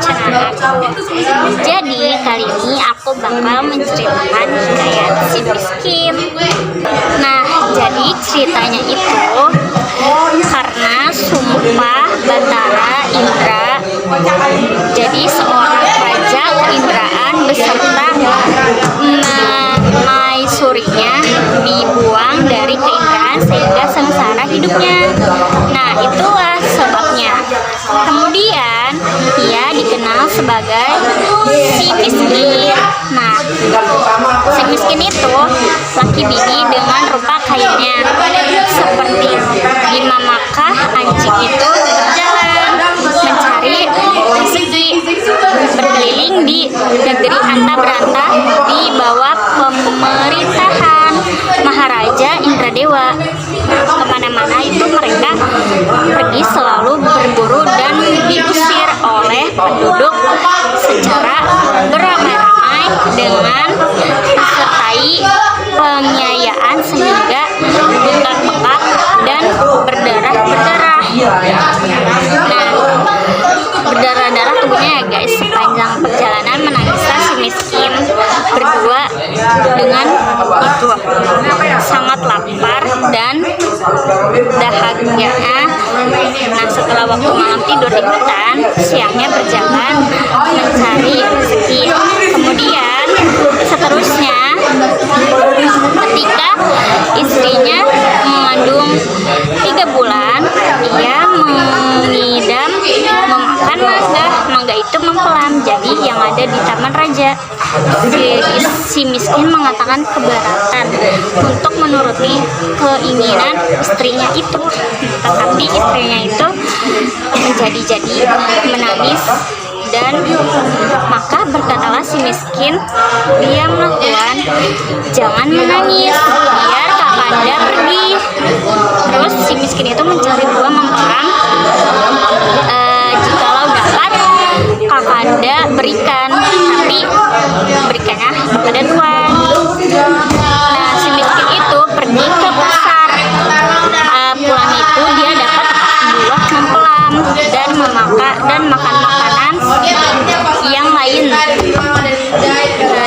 channel aku. Jadi kali ini aku bakal menceritakan hikayat si miskin. Nah, jadi ceritanya itu karena sumpah Batara Indra. Jadi seorang raja Indraan beserta maisurinya dibuang dari keindraan sehingga sengsara hidupnya. Nah, itulah sebabnya. Kemudian ia dikenal sebagai si miskin. Nah, si miskin itu laki bini dengan rupa kainnya. Seperti di Mamakah, anjing itu berjalan mencari rezeki, berkeliling di negeri anta beranta di bawah pemerintahan Maharaja Indradewa. Kemana-mana itu mereka pergi selalu berburu dan diusir oleh penduduk secara beramai-ramai dengan disertai penganiayaan sehingga bengkak-bengkak dan berdarah-berdarah. Nah, berdarah-darah tubuhnya ya guys. Sepanjang perjalanan menangislah si miskin berdua dengan itu sangat lapar dan dahaganya. Nah, setelah waktu malam tidur di hutan, siangnya berjalan mencari rezeki. Kemudian seterusnya ketika istrinya mengandung 3 bulan, ia mengidam memakan mangga itu mempelam. Jadi yang ada di taman raja, si miskin mengatakan keberatan untuk menuruti keinginan istrinya itu, tetapi istrinya itu menjadi menangis. Dan maka berkatalah si miskin, diamlah tuan, jangan menangis, biar kakanda pergi. Terus si miskin itu mencari buah mempelang. Jikalau dapat kakanda berikan, tapi berikannya kepada tuan. Nah, si miskin itu pergi ke pasar. Pulang itu dia dapat buah mempelam dan makan makanan yang lain.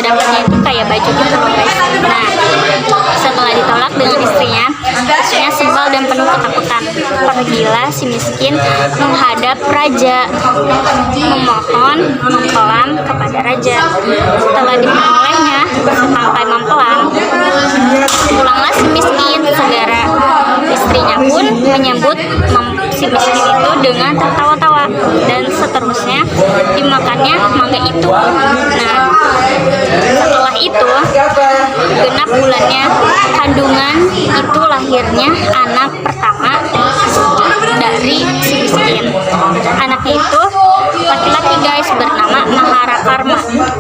Dapatnya itu kayak baju gitu loh guys. Nah, setelah ditolak dengan istrinya sebal dan penuh ketakutan, pergilah si miskin menghadap raja, memohon mempelam kepada raja. Setelah diperolehnya sampai mempelam, pulanglah si miskin segera. Istrinya pun menyambut si miskin itu dengan tertawa-tawa dan seterusnya dimakannya mangga itu. Nah, setelah itu genap bulannya kandungan itu lahirnya anak pertama dari si miskin. Anaknya itu laki-laki guys, bernama Maharakarma.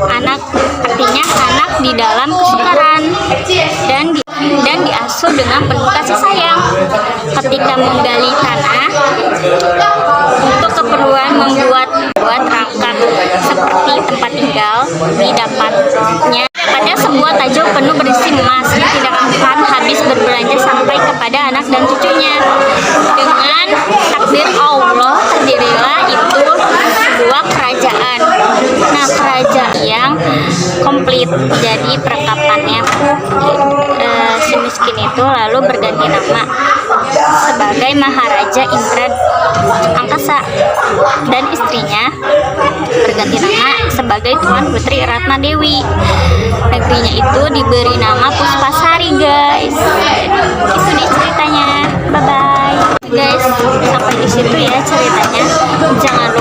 Anak artinya anak di dalam kesukaran dan diasuh dengan penuh kasih sayang. Ketika menggali tanah untuk keperluan membuat rangka seperti tempat tinggal, didapatnya sebuah tajau penuh berisi emas. Tidak akan habis berbelanja sampai kepada anak dan cucunya. Dengan takdir Allah terdirilah itu sebuah kerajaan. Nah, kerajaan yang komplit. Jadi perlengkapannya si miskin itu lalu berganti nama sebagai Maharaja Indra Angkasa, dan istrinya berganti nama sebagai Tuan Putri Ratna Dewi. Negerinya itu diberi nama Puspasari guys. Itu nih ceritanya. Bye bye guys, sampai di situ ya ceritanya. Jangan lupa